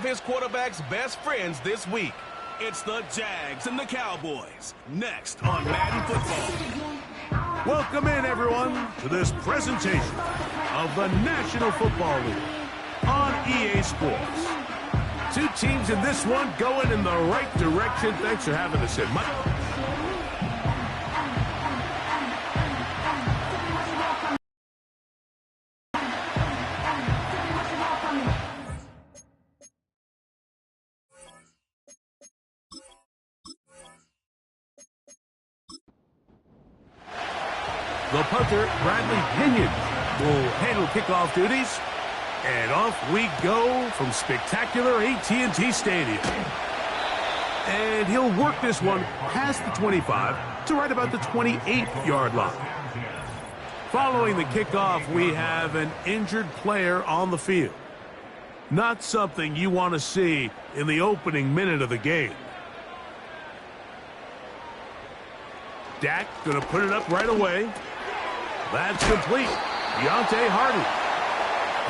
of his quarterback's best friends this week. It's the Jags and the Cowboys, next on Madden Football. Welcome in, everyone, to this presentation of the National Football League on EA Sports. Two teams in this one going in the right direction. Thanks for having us in. The punter, Bradley Pinion, will handle kickoff duties. And off we go from spectacular AT&T Stadium. And he'll work this one past the 25 to right about the 28-yard line. Following the kickoff, we have an injured player on the field. Not something you want to see in the opening minute of the game. Dak going to put it up right away. That's complete. Deontay Hardy.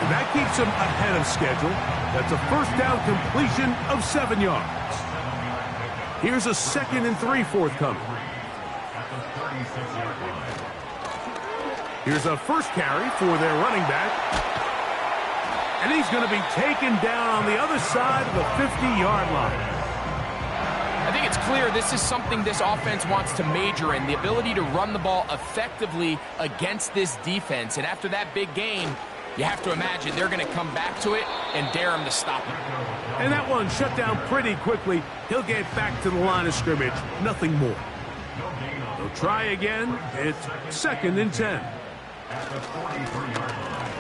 And that keeps him ahead of schedule. That's a first down completion of 7 yards. Here's a 2nd and 3 forthcoming. Here's a first carry for their running back. And he's going to be taken down on the other side of the 50-yard line. I think it's clear this is something this offense wants to major in, the ability to run the ball effectively against this defense. And after that big game, you have to imagine they're going to come back to it and dare him to stop it. And that one shut down pretty quickly. He'll get back to the line of scrimmage. Nothing more. They'll try again. It's 2nd and 10.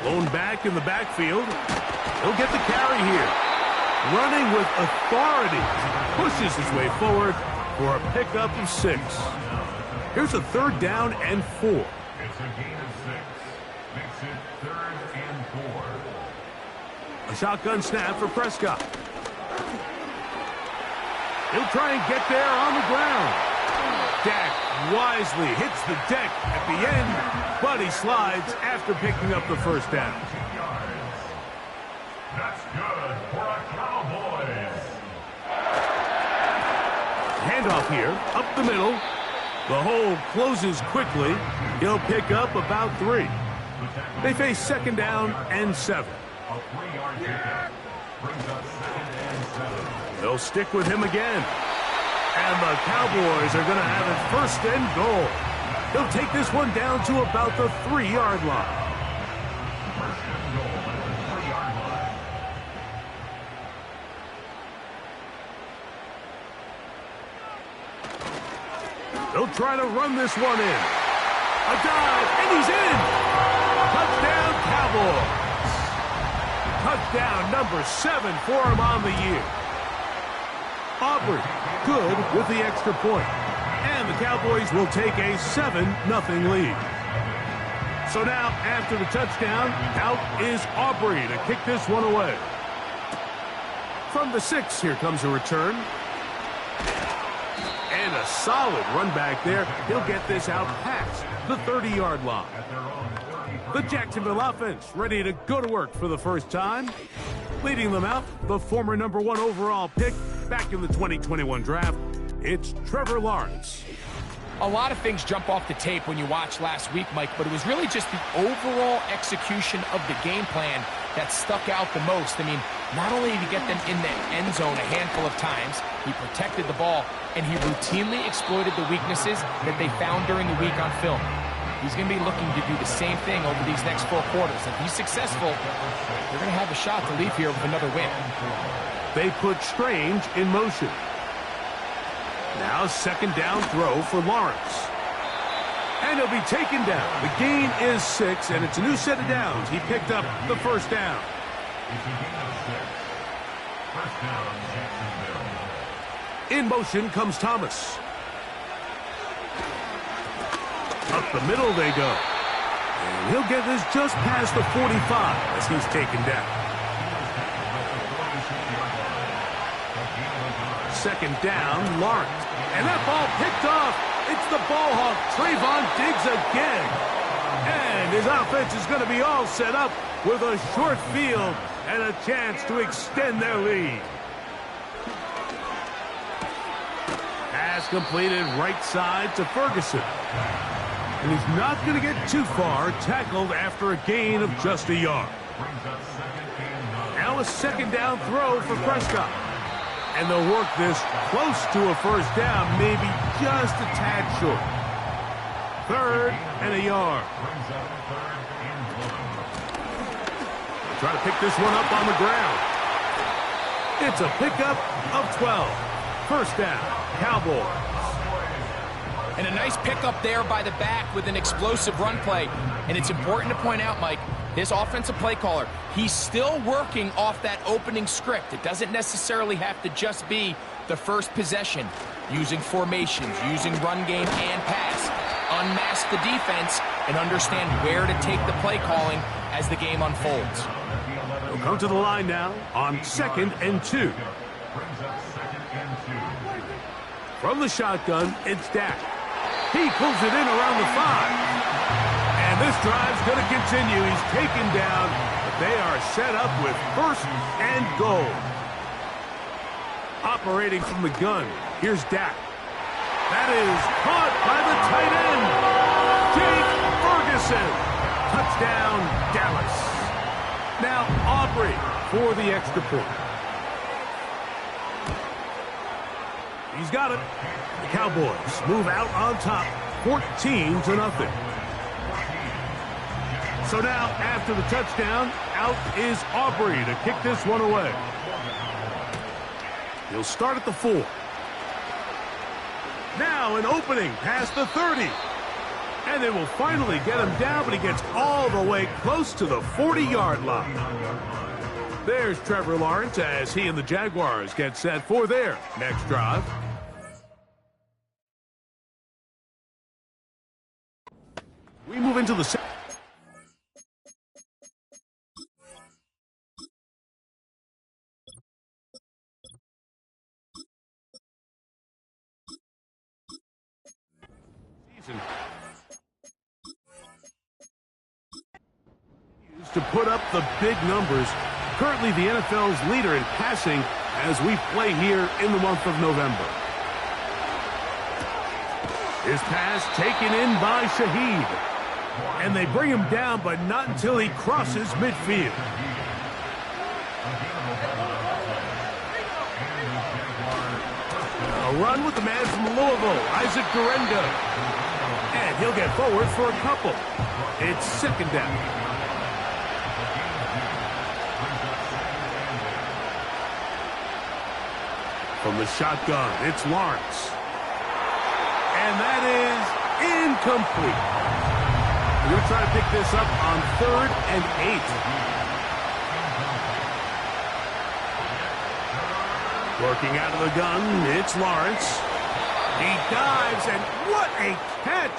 Lone back in the backfield. He'll get the carry here. Running with authority. Pushes his way forward for a pickup of 6. Here's a 3rd down and 4. It's a gain of 6. Makes it 3rd and 4. A shotgun snap for Prescott. He'll try and get there on the ground. Dak wisely hits the deck at the end, but he slides after picking up the first down. That's good for a Cowboys. Handoff here, up the middle. The hole closes quickly. He'll pick up about 3. They face 2nd down and 7. A 3-yard pickup brings up 2nd and 7. They'll stick with him again. And the Cowboys are going to have it 1st and goal. He'll take this one down to about the 3-yard line. 1st and goal at the 3-yard line. They'll try to run this one in. A dive, and he's in. Touchdown, Cowboys. Touchdown number 7 for him on the year. Aubrey, good with the extra point. And the Cowboys will take a 7-0 lead. So now, after the touchdown, out is Aubrey to kick this one away. From the 6, here comes a return. And a solid run back there. He'll get this out past the 30-yard line. The Jacksonville offense ready to go to work for the first time. Leading them out, the former number 1 overall pick back in the 2021 draft, it's Trevor Lawrence. A lot of things jump off the tape when you watch last week, Mike, but it was really just the overall execution of the game plan that stuck out the most. I mean, not only did he get them in the end zone a handful of times, he protected the ball, and he routinely exploited the weaknesses that they found during the week on film. He's going to be looking to do the same thing over these next 4 quarters. If he's successful, they're going to have a shot to leave here with another win. They put Strange in motion. Now 2nd down throw for Lawrence. And he'll be taken down. The gain is 6, and it's a new set of downs. He picked up the 1st down. It's a gain of 6. 1st down, Jacksonville. In motion comes Thomas. Up the middle they go. And he'll get this just past the 45 as he's taken down. 2nd down, Lawrence. And that ball picked off. It's the ball hawk, Trayvon Diggs again. And his offense is going to be all set up with a short field and a chance to extend their lead. Pass completed right side to Ferguson. And he's not going to get too far, tackled after a gain of just a yard. Now a second down throw for Prescott. And they'll work this close to a first down, maybe just a tad short. 3rd and a yard. Try to pick this one up on the ground. It's a pickup of 12. First down, Cowboys. And a nice pickup there by the back with an explosive run play. And it's important to point out, Mike, this offensive play caller, he's still working off that opening script. It doesn't necessarily have to just be the first possession. Using formations, using run game and pass. Unmask the defense and understand where to take the play calling as the game unfolds. They'll come to the line now on 2nd and 2. From the shotgun, it's Dak. He pulls it in around the 5. And this drive's going to continue. He's taken down, but they are set up with 1st and goal. Operating from the gun, here's Dak. That is caught by the tight end, Jake Ferguson. Touchdown, Dallas. Now Aubrey for the extra point. He's got it. The Cowboys move out on top, 14-0. So now, after the touchdown, out is Aubrey to kick this one away. He'll start at the 4. Now an opening past the 30. And they will finally get him down, but he gets all the way close to the 40-yard line. There's Trevor Lawrence as he and the Jaguars get set for their next drive. We move into the second. To put up the big numbers. Currently the NFL's leader in passing as we play here in the month of November. His pass taken in by Shaheed. And they bring him down, but not until he crosses midfield. A run with the man from Louisville, Isaac Durenda. And he'll get forward for a couple. It's 2nd down. From the shotgun, it's Lawrence. And that is incomplete. We're going to try to pick this up on 3rd and 8. Working out of the gun, it's Lawrence. He dives, and what a catch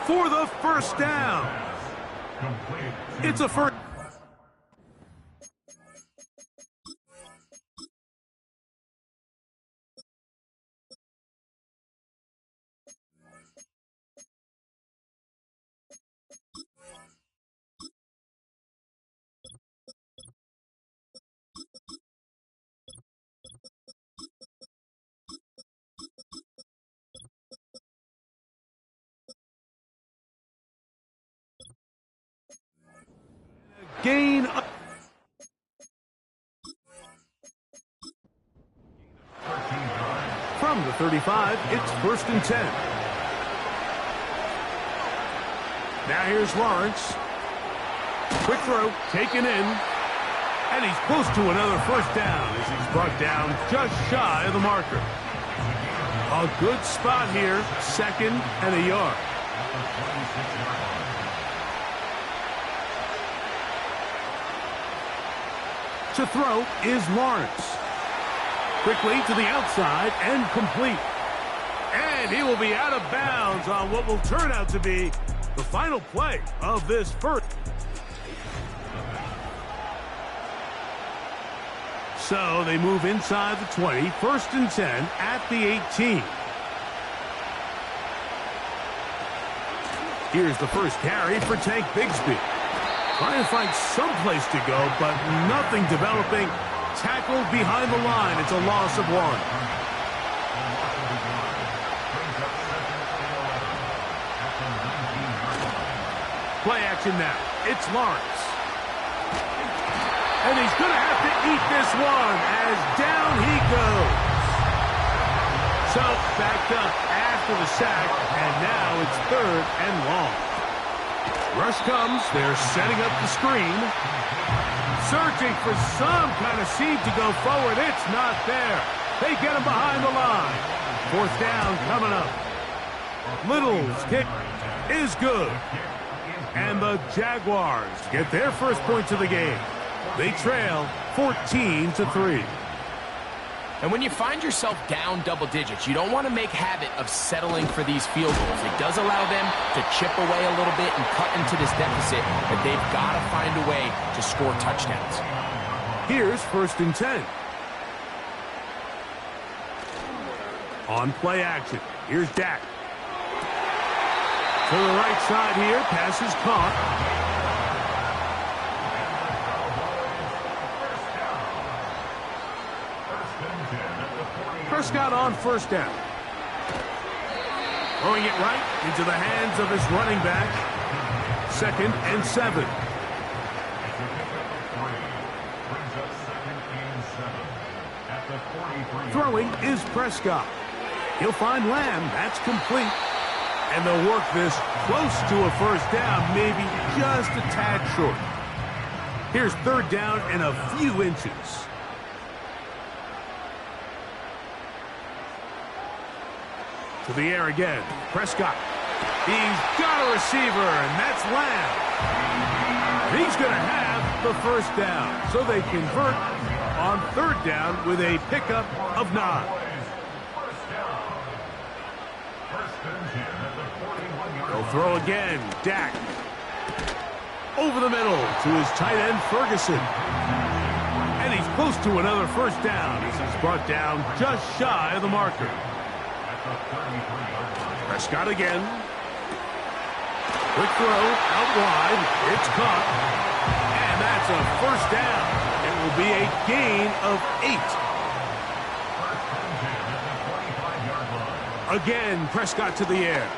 for the first down. It's a first. Gain up. From the 35, it's 1st and 10. Now here's Lawrence. Quick throw, taken in. And he's close to another first down as he's brought down just shy of the marker. A good spot here, 2nd and a yard. To throw is Lawrence. Quickly to the outside and complete. And he will be out of bounds on what will turn out to be the final play of this first. So they move inside the 20, 1st and 10 at the 18. Here's the first carry for Tank Bigsby. Trying to find some place to go, but nothing developing. Tackled behind the line. It's a loss of 1. Play action now. It's Lawrence. And he's going to have to eat this one as down he goes. So backed up after the sack, and now it's 3rd and long. Rush comes. They're setting up the screen. Searching for some kind of seam to go forward. It's not there. They get him behind the line. 4th down coming up. Little's kick is good. And the Jaguars get their first points of the game. They trail 14-3. And when you find yourself down double digits, you don't want to make habit of settling for these field goals. It does allow them to chip away a little bit and cut into this deficit, but they've got to find a way to score touchdowns. Here's 1st and 10. On play action, here's Dak. To the right side here, pass is caught. Prescott on 1st down. Throwing it right into the hands of his running back. 2nd and 7. Throwing is Prescott. He'll find Lamb. That's complete. And they'll work this close to a 1st down, maybe just a tad short. Here's 3rd down and a few inches. To the air again. Prescott. He's got a receiver, and that's Lamb. He's going to have the 1st down. So they convert on 3rd down with a pickup of 9. They'll throw again. Dak. Over the middle to his tight end, Ferguson. And he's close to another 1st down as he's brought down just shy of the marker. Prescott again. Quick throw out wide. It's caught. And that's a 1st down. It will be a gain of 8. Again, Prescott to the air.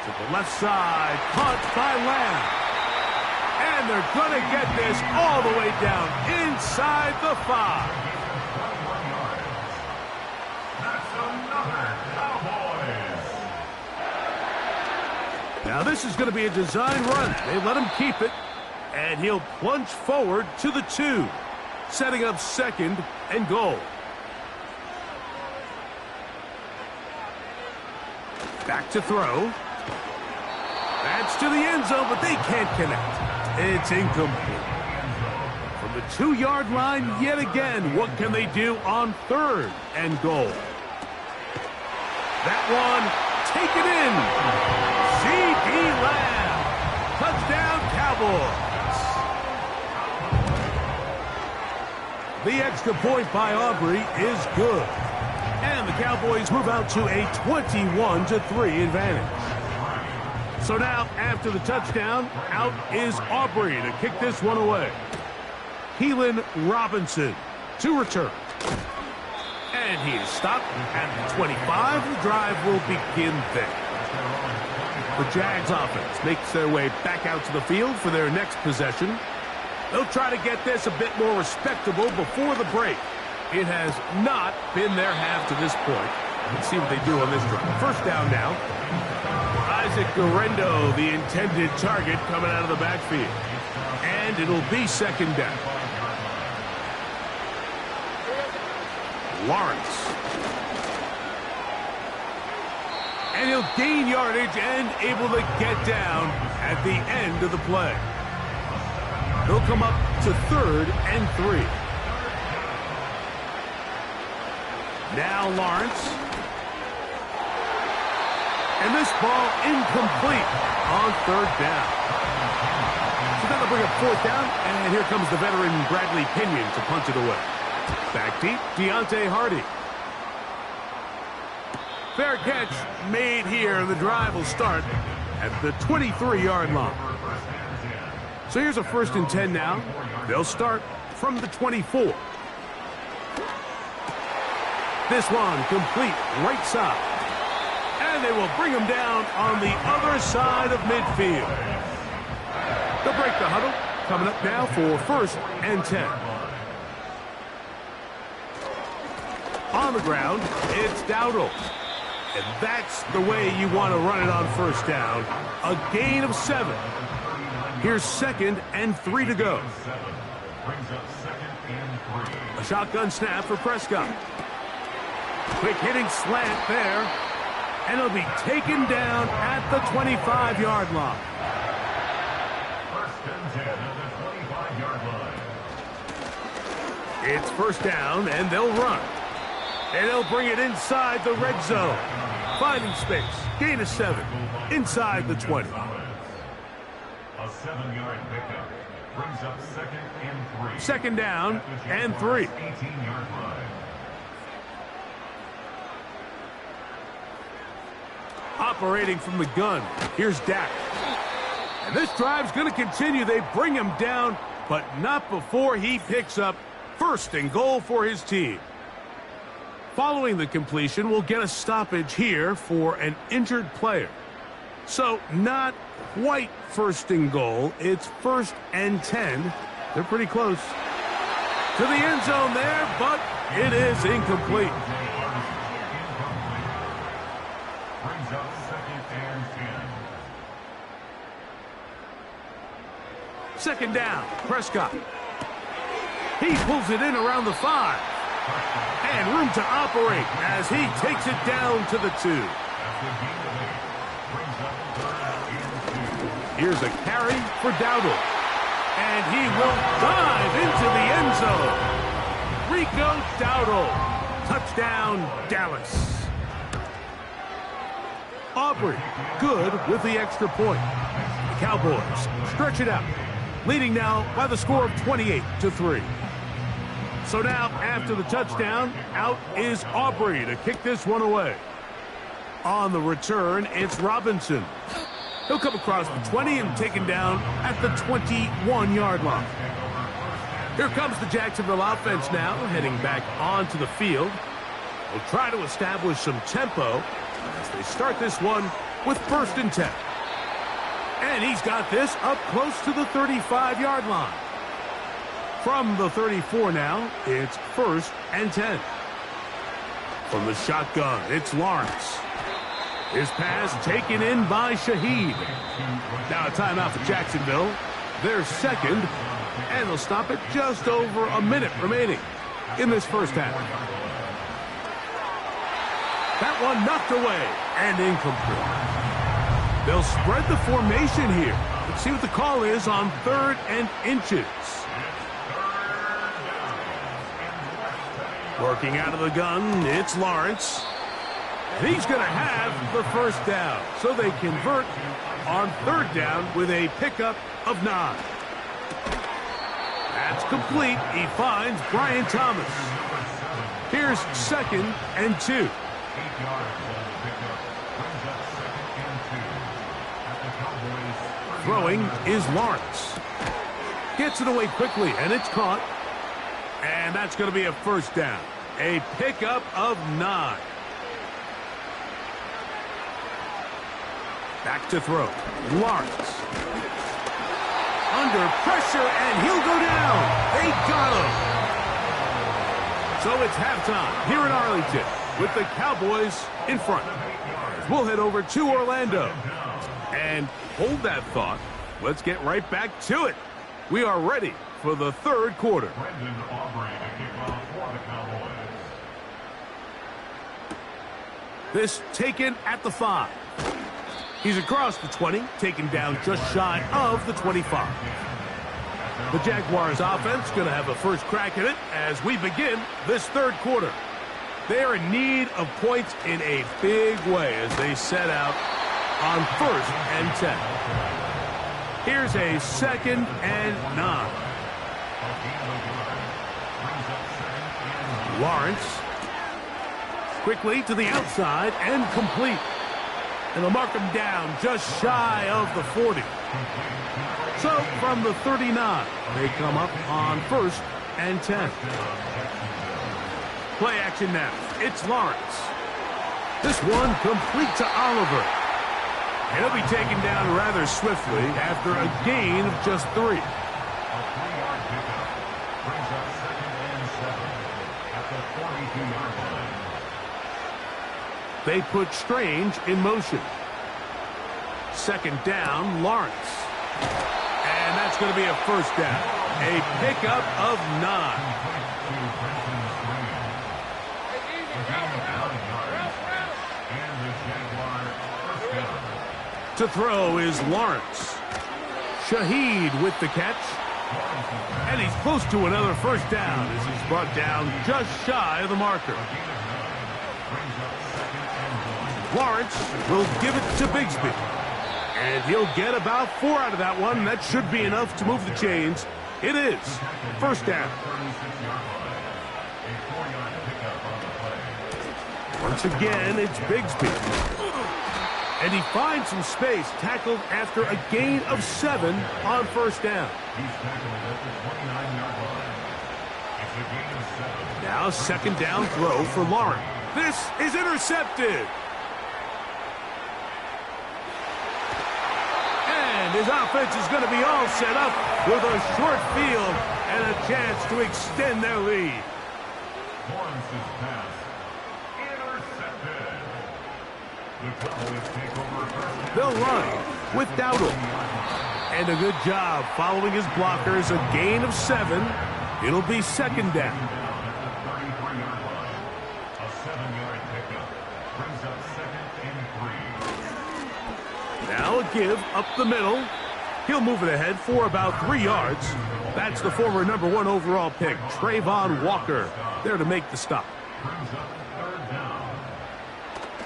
To the left side. Caught by Lamb. And they're going to get this all the way down inside the 5. Now this is going to be a design run. They let him keep it, and he'll plunge forward to the 2, setting up 2nd and goal. Back to throw. That's to the end zone, but they can't connect. It's incomplete. From the 2-yard line yet again, what can they do on 3rd and goal? That one, take it in. C.D. Lamb. Touchdown, Cowboys. The extra point by Aubrey is good. And the Cowboys move out to a 21-3 advantage. So now, after the touchdown, out is Aubrey to kick this one away. Keelan Robinson to return. And he is stopped at the 25. The drive will begin there. The Jags offense makes their way back out to the field for their next possession. They'll try to get this a bit more respectable before the break. It has not been their half to this point. Let's see what they do on this drive. 1st down now. Isaac Guerrero, the intended target, coming out of the backfield. And it'll be 2nd down. Lawrence. And he'll gain yardage and able to get down at the end of the play. He'll come up to 3rd and 3. Now Lawrence. And this ball incomplete on 3rd down. So that'll bring up 4th down, and here comes the veteran Bradley Pinion to punch it away. Back deep, Deontay Hardy. Fair catch made here. The drive will start at the 23-yard line. So here's a 1st and 10 now. They'll start from the 24. This one complete right side. And they will bring him down on the other side of midfield. They'll break the huddle. Coming up now for 1st and 10. On the ground, it's Dowdle. And that's the way you want to run it on 1st down. A gain of 7. Here's 2nd and 3 to go. A shotgun snap for Prescott. Quick hitting slant there. And it'll be taken down at the 25-yard line. 1st and 10 at the 25-yard line. It's 1st down, and they'll run. And they'll bring it inside the red zone. Finding space. Gain of 7. Inside the 20. A 7-yard pickup brings up 2nd and 3. 2nd down and 3. 18-yard line. Operating from the gun. Here's Dak. And this drive's going to continue. They bring him down, but not before he picks up 1st and goal for his team. Following the completion, we'll get a stoppage here for an injured player. So not quite 1st and goal. It's 1st and 10. They're pretty close. To the end zone there, but it is incomplete. Brings up 2nd and 10. 2nd down, Prescott. He pulls it in around the 5. And room to operate as he takes it down to the 2. Here's a carry for Dowdle. And he will dive into the end zone. Rico Dowdle. Touchdown, Dallas. Aubrey, good with the extra point. The Cowboys stretch it out, leading now by the score of 28-3. So now, after the touchdown, out is Aubrey to kick this one away. On the return, it's Robinson. He'll come across the 20 and taken down at the 21-yard line. Here comes the Jacksonville offense now, heading back onto the field. They'll try to establish some tempo as they start this one with 1st and 10. And he's got this up close to the 35-yard line. From the 34 now, it's 1st and 10. From the shotgun, it's Lawrence. His pass taken in by Shaheed. Now a timeout for Jacksonville. They're 2nd, and they'll stop it just over a minute remaining in this 1st half. That one knocked away and incomplete. They'll spread the formation here. Let's see what the call is on 3rd and inches. Working out of the gun, it's Lawrence. And he's going to have the 1st down. So they convert on 3rd down with a pickup of 9. That's complete. He finds Brian Thomas. Here's 2nd and 2. Throwing is Lawrence. Gets it away quickly, and it's caught. And that's going to be a 1st down. A pickup of 9. Back to throw. Lawrence. Under pressure, and he'll go down. They got him. So it's halftime here in Arlington with the Cowboys in front. We'll head over to Orlando. And hold that thought. Let's get right back to it. We are ready for the 3rd quarter. Brendan Aubrey to kick off for the Cowboys. This taken at the 5. He's across the 20, taken down just shy of the 25. The Jaguars offense going to have a first crack at it as we begin this 3rd quarter. They are in need of points in a big way as they set out on 1st and 10. Here's a 2nd and 9. Lawrence quickly to the outside and complete. And they'll mark him down just shy of the 40. So from the 39, they come up on 1st and 10. Play action now. It's Lawrence. This one complete to Oliver. And he'll be taken down rather swiftly after a gain of just 3. A 3-yard pickup brings up 2nd and 7 at the 42-yard line. They put Strange in motion. 2nd down, Lawrence. And that's going to be a 1st down. A pickup of 9. To throw is Lawrence. Shaheed with the catch. And he's close to another 1st down as he's brought down just shy of the marker. Lawrence will give it to Bigsby. And he'll get about 4 out of that one. That should be enough to move the chains. It is 1st down. Once again, it's Bigsby. And he finds some space, tackled after a gain of 7 on 1st down. Now 2nd down throw for Lawrence. This is intercepted. And his offense is going to be all set up with a short field and a chance to extend their lead. Lawrence's pass intercepted. The Cowboys take over 1st. They'll run with Dowdle. And a good job following his blockers. A gain of 7. It'll be 2nd down. At the 33-yard line. A 7-yard pickup brings up 2nd and 3. Now a give up the middle. He'll move it ahead for about 3 yards. That's the former number 1 overall pick, Trayvon Walker, there to make the stop. Brings up 3rd down.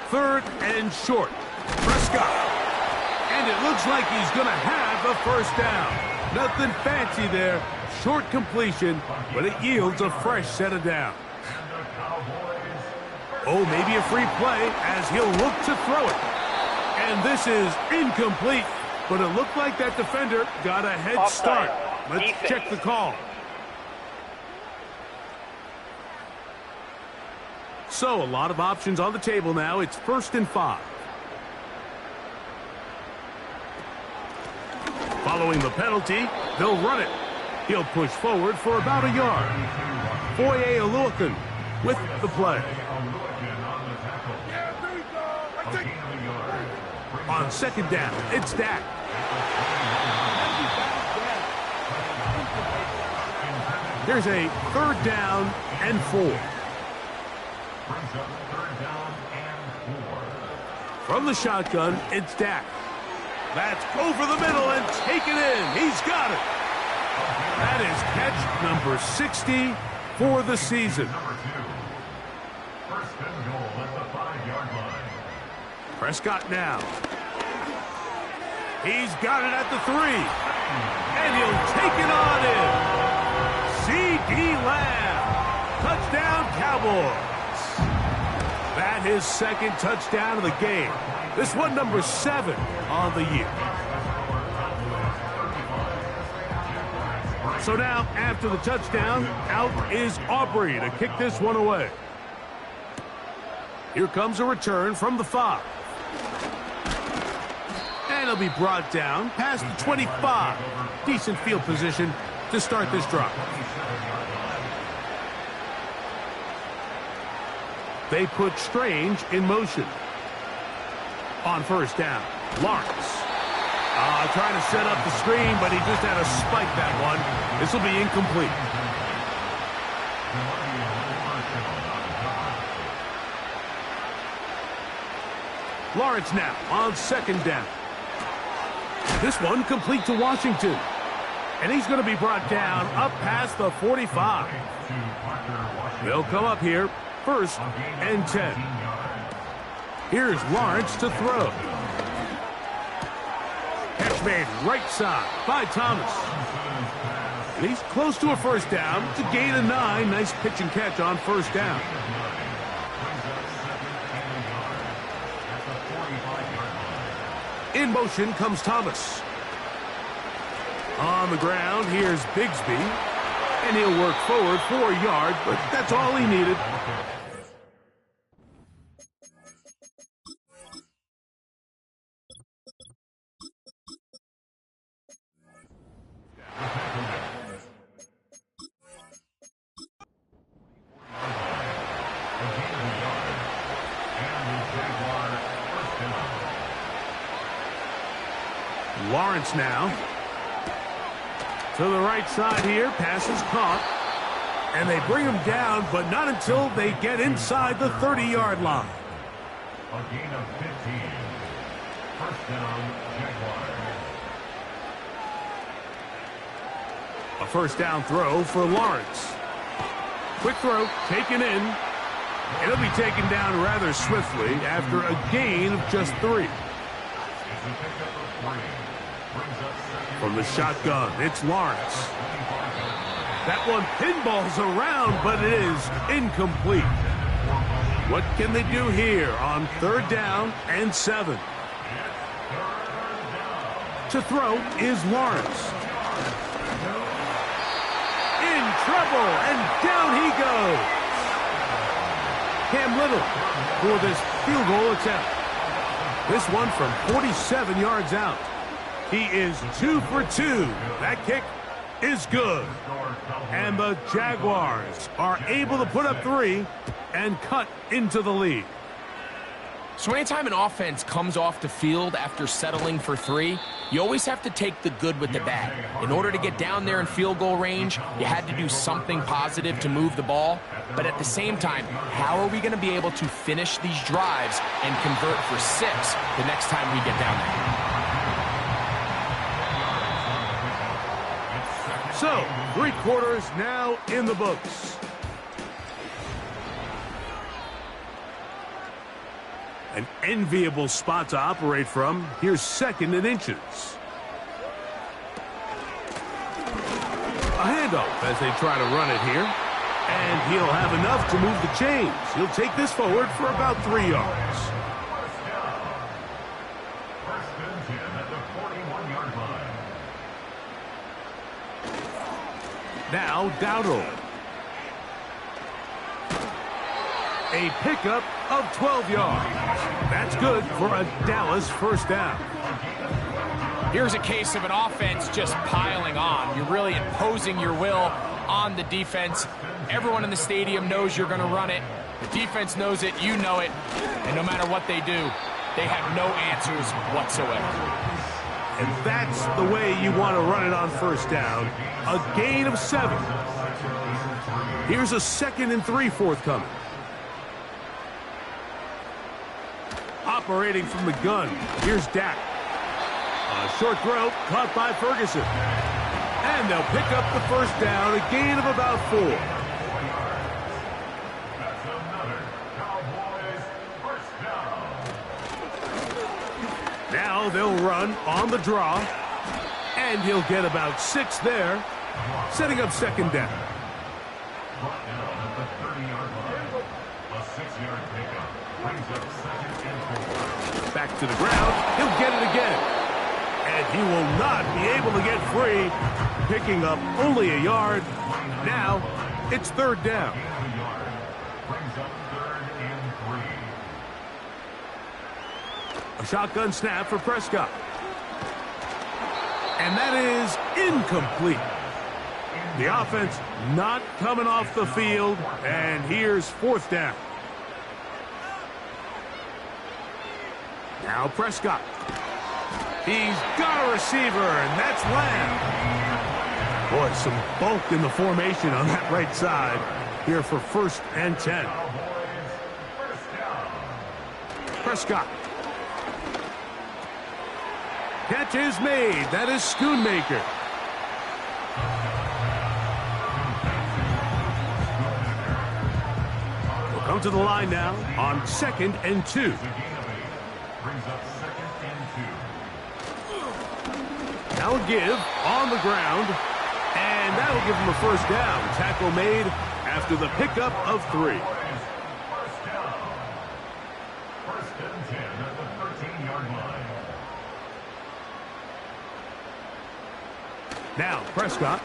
3rd and short. Prescott. And it looks like he's going to have a 1st down. Nothing fancy there. Short completion, but it yields a fresh set of downs. And the Cowboys. Oh, maybe a free play as he'll look to throw it. And this is incomplete, but it looked like that defender got a head start. Let's check the call. So a lot of options on the table now. It's 1st and 5. Following the penalty, they'll run it. He'll push forward for about a yard. Foye Oluokun with the play. On 2nd down, it's Dak. There's a 3rd down and 4. Brings up 3rd down and 4. From the shotgun, it's Dak. That's over the middle and taken in. He's got it. That is catch number 60 for the season. Number 2. 1st and goal at the 5-yard line. Prescott now. He's got it at the 3. And he'll take it on in. C.D. Lamb. Touchdown, Cowboys. That his 2nd touchdown of the game. This one number 7 on the year. So now, after the touchdown, out is Aubrey to kick this one away. Here comes a return from the 5. And he'll be brought down past the 25. Decent field position to start this drive. They put Strange in motion. On 1st down, Lawrence. Trying to set up the screen, but he just had to spike that one. This will be incomplete. Lawrence now on 2nd down. This one complete to Washington. And he's going to be brought down up past the 45. They'll come up here 1st and 10. Here's Lawrence to throw. Catch made right side by Thomas. And he's close to a 1st down to gain a 9. Nice pitch and catch on 1st down. In motion comes Thomas. On the ground, here's Bigsby. And he'll work forward 4 yards, but that's all he needed. Lawrence now. To the right side here, pass is caught. And they bring him down, but not until they get inside the 30-yard line. A gain of 15. First down, Jaguars. A first down throw for Lawrence. Quick throw, taken in. And he'll be taken down rather swiftly after a gain of just 3. From the shotgun, it's Lawrence. That one pinballs around, but it is incomplete. What can they do here on 3rd down and 7? To throw is Lawrence. In trouble, and down he goes. Cam Little for this field goal attempt. This one from 47 yards out. He is 2 for 2. That kick is good. And the Jaguars are able to put up 3 and cut into the lead. So anytime an offense comes off the field after settling for 3, you always have to take the good with the bad. In order to get down there in field goal range, you had to do something positive to move the ball. But at the same time, how are we going to be able to finish these drives and convert for 6 the next time we get down there? So, 3 quarters now in the books. An enviable spot to operate from. Here's 2nd and inches. A handoff as they try to run it here. And he'll have enough to move the chains. He'll take this forward for about 3 yards. First and 10 at the 41-yard line. Now Dowdle. A pickup of 12 yards. That's good for a Dallas first down. Here's a case of an offense just piling on. You're really imposing your will on the defense. Everyone in the stadium knows you're going to run it. The defense knows it, you know it. And no matter what they do, they have no answers whatsoever. And that's the way you want to run it on first down. A gain of 7. Here's a 2nd and 3 forthcoming. Operating from the gun, here's Dak. A short throw caught by Ferguson. And they'll pick up the first down, a gain of about 4. That's another Cowboys first down. Now they'll run on the draw. And he'll get about 6 there, setting up 2nd down. Brought down at the 30-yard line. A 6-yard pickup brings up 2nd and 4. Back to the ground, he'll get it again. And he will not be able to get free, picking up only a yard. Now, it's 3rd down. Brings up 3rd and 3. A shotgun snap for Prescott. And that is incomplete. The offense not coming off the field, and here's 4th down. Now Prescott. He's got a receiver, and that's Lamb. Boy, some bulk in the formation on that right side here for 1st and 10. Prescott. Catch is made. That is Schoonmaker. We'll come to the line now on 2nd and 2. Brings up 2nd and 2. Now a give on the ground, and that'll give him a first down. Tackle made after the pickup of 3. First down. 1st and 10 at the 13-yard line. Now Prescott.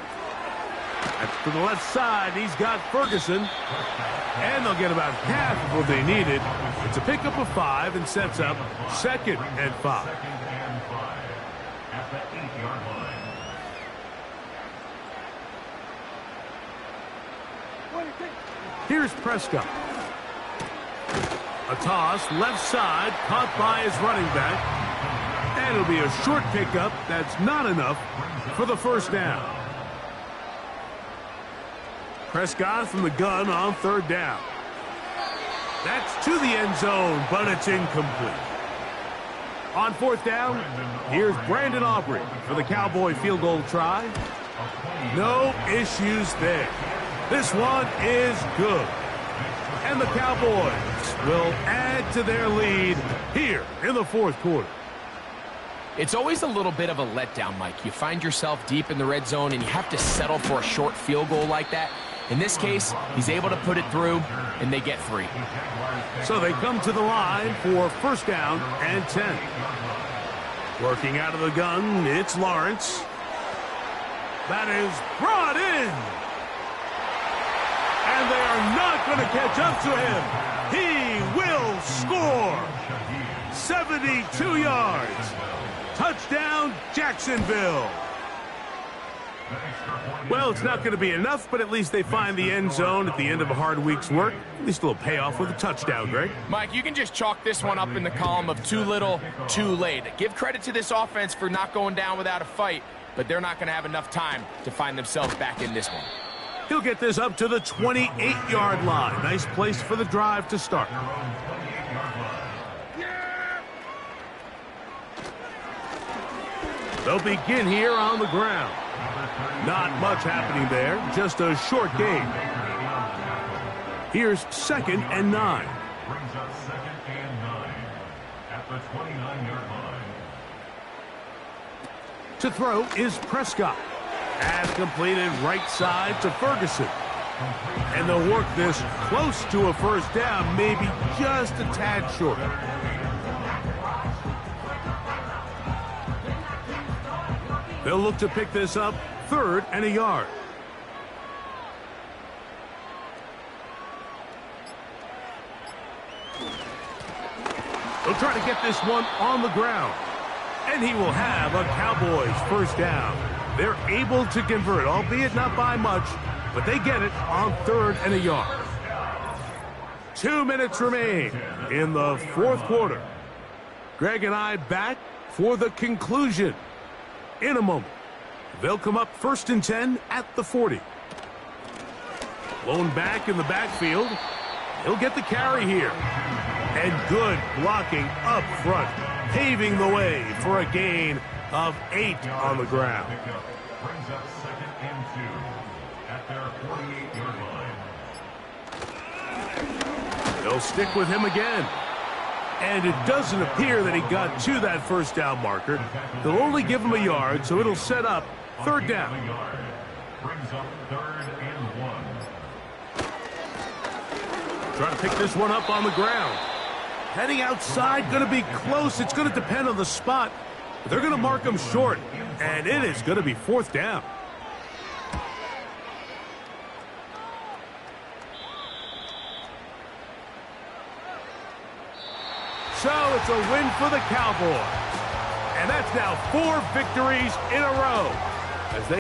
That's to the left side. He's got Ferguson. And they'll get about half of what they needed. It's a pickup of 5 and sets up 2nd and 5. Second and 5 at the 8-yard line. Here's Prescott. A toss, left side, caught by his running back. And it'll be a short pickup. That's not enough for the first down. Prescott from the gun on 3rd down. That's to the end zone, but it's incomplete. On 4th down, here's Brandon Aubrey for the Cowboy field goal try. No issues there. This one is good. And the Cowboys will add to their lead here in the 4th quarter. It's always a little bit of a letdown, Mike. You find yourself deep in the red zone and you have to settle for a short field goal like that. In this case, he's able to put it through, and they get 3. So they come to the line for 1st down and 10. Working out of the gun, it's Lawrence. That is brought in. And they are not going to catch up to him. He will score. 72 yards. Touchdown, Jacksonville. Well, it's not going to be enough, but at least they find the end zone at the end of a hard week's work. At least a little payoff with a touchdown, Greg. Mike, you can just chalk this one up in the column of too little, too late. Give credit to this offense for not going down without a fight, but they're not going to have enough time to find themselves back in this one. He'll get this up to the 28-yard line. Nice place for the drive to start. They'll begin here on the ground. Not much happening there, just a short gain. Here's 2nd and 9. Brings up 2nd and 9 at the 29-yard line. To throw is Prescott. As completed right side to Ferguson. And they'll work this close to a 1st down, maybe just a tad short. They'll look to pick this up 3rd and a yard. They'll try to get this one on the ground. And he will have a Cowboys 1st down. They're able to convert, albeit not by much, but they get it on 3rd and a yard. 2 minutes remain in the 4th quarter. Greg and I back for the conclusion in a moment. They'll come up 1st and 10 at the 40. Blown back in the backfield. He'll get the carry here. And good blocking up front, paving the way for a gain of 8 on the ground. Brings up 2nd and 2 at their 48-yard line. They'll stick with him again. And it doesn't appear that he got to that 1st down marker. They'll only give him a yard, so it'll set up 3rd down. Brings up 3rd and 1. Trying to pick this one up on the ground. Heading outside, going to be close. It's going to depend on the spot. But they're going to mark him short, and it is going to be 4th down. So it's a win for the Cowboys. And that's now 4 victories in a row as they